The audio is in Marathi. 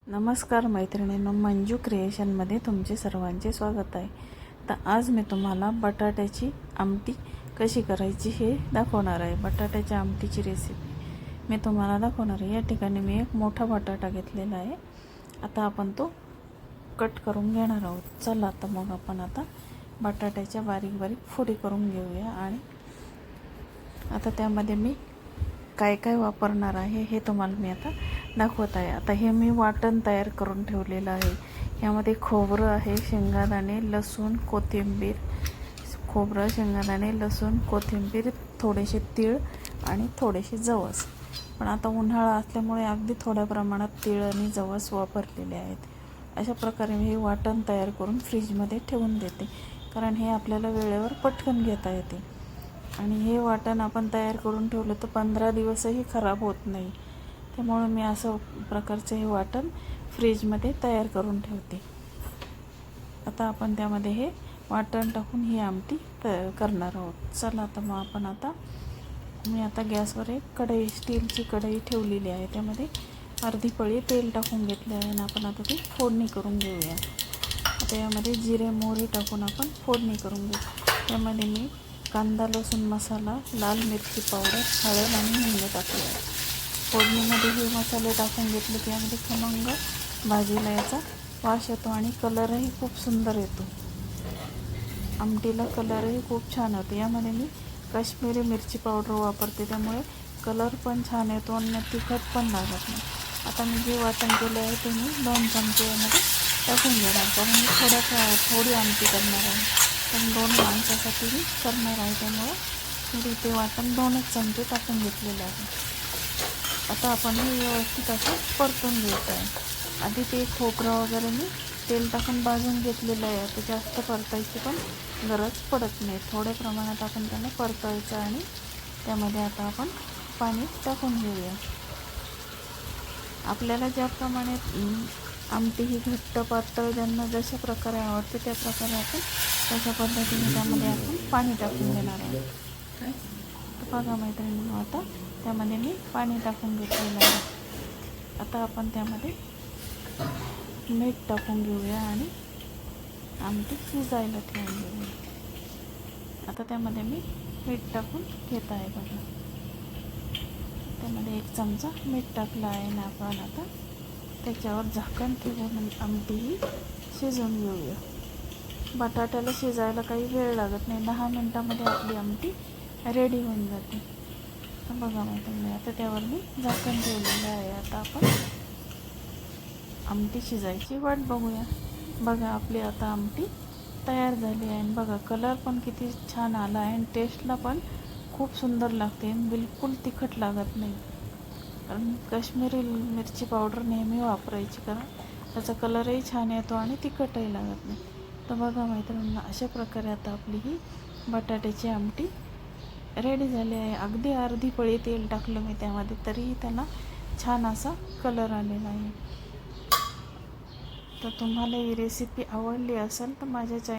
नमस्कार मैत्रिणींनो, मंजू क्रिएशनमध्ये तुमचे सर्वांचे स्वागत आहे। तर आज मी तुम्हाला बटाट्याची आमटी कशी करायची हे दाखवणार आहे। बटाट्याच्या आमटीची रेसिपी मी तुम्हाला दाखवणार आहे। या ठिकाणी मी एक मोठा बटाटा घेतलेला आहे। आता आपण तो कट करून घेणार आहोत। चला आता मग आपण आता बटाट्याच्या बारीक बारीक फोडी करून घेऊया। आणि आता त्यामध्ये मी काय काय वापरणार आहे हे तुम्हाला मी आता दाखवत आहे। आता हे मी वाटण तयार करून ठेवलेलं आहे। यामध्ये खोबरं आहे, शेंगदाणे, लसूण, कोथिंबीर, खोबरं, शेंगदाणे, लसूण, कोथिंबीर, थोडेसे तीळ आणि थोडेसे जवस। पण आता उन्हाळा असल्यामुळे अगदी थोड्या प्रमाणात तीळ आणि जवस वापरलेले आहेत। अशा प्रकारे मी हे वाटण तयार करून फ्रीजमध्ये ठेवून देते, कारण हे आपल्याला वेळेवर पटकन घेता येते। आणि हे वाटण आपण तयार करून ठेवलं तर 15 दिवसही खराब होत नाही। त्यामुळे मी असं प्रकारचे हे वाटण फ्रीजमध्ये तयार करून ठेवते। आता आपण त्यामध्ये हे वाटण टाकून ही आमटी करणार आहोत। चला आता मग मी आता गॅसवर एक कढई, स्टीलची कढई ठेवलेली आहे। त्यामध्ये अर्धी पळी तेल टाकून घेतले आहे आणि आपण आता ती फोडणी करून घेऊया। आता यामध्ये जिरे मोहरी टाकून आपण फोडणी करून घेऊ। त्यामध्ये मी कांदा, लसूण मसाला, लाल मिरची पावडर, हळद आणि हिंग टाकले आहे। फोडणीमध्ये हे मसाले टाकून घेतले की यामध्ये खमंग भाजीला याचा वास येतो आणि कलरही खूप सुंदर येतो। आमटीला कलरही खूप छान होतो। यामध्ये मी काश्मीरी मिरची पावडर वापरते, त्यामुळे कलर पण छान येतो आणि तिखट पण लागत नाही। आता मी जे वाटण केले आहे ते मी 2 चमचे यामध्ये टाकून घेणार, कारण मी थोडी आमटी करणार आहे। पण 2 माणसासाठी मी करणार आहे, त्यामुळे मी ते वाटण 2च चमचे टाकून घेतलेले आहे। आता आपण हे व्यवस्थित असं परतून घ्यायचं आहे। आधी ते खोबरं वगैरे मी तेल टाकून भाजून घेतलेलं आहे। आता जास्त परतायची पण गरज पडत नाही, थोड्या प्रमाणात आपण त्यांना परतायचं आणि त्यामध्ये आता आपण पाणी टाकून घेऊया। आपल्याला ज्याप्रमाणे आमटी ही घट्ट पातळ ज्यांना जशा प्रकारे आवडते त्या प्रकारे आपण तशा पद्धतीने त्यामध्ये आपण पाणी टाकून घेणार आहोत। तर बघा मैत्रिणींनो, आता त्यामध्ये मी पाणी टाकून घेतलेलं आहे। आता आपण त्यामध्ये मीठ टाकून घेऊया आणि आमटी शिजायला ठेवून घेऊया। आता त्यामध्ये मी मीठ टाकून घेत आहे। बघा, त्यामध्ये 1 चमचा मीठ टाकलं आहे आणि आपण आता त्याच्यावर झाकण ठेवून आमटी ही शिजवून घेऊया। बटाट्याला शिजायला काही वेळ लागत नाही, 10 मिनिटामध्ये आपली आमटी रेडी होऊन जाते। तर बघा मैत्रिणी, आता त्यावर मी झाकण ठेवलेलं आहे। आता आपण आमटी शिजायची वाट बघूया। बघा, आपली आता आमटी तयार झाली आहे आणि बघा कलर पण किती छान आला आहे आणि टेस्टला पण खूप सुंदर लागते, बिलकुल तिखट लागत नाही। कारण काश्मीरी मिरची पावडर नेहमी वापरायची, कारण त्याचा कलरही छान येतो आणि तिखटही लागत नाही। तर बघा मैत्रिणींना, अशा प्रकारे आता आपली ही बटाट्याची आमटी रेडी झाली आहे। अगदी अर्धी पळी तेल टाकलं मी त्यामध्ये, तरीही त्याला छान असा कलर आलेला आहे। तर तुम्हाला ही रेसिपी आवडली असेल तर माझ्या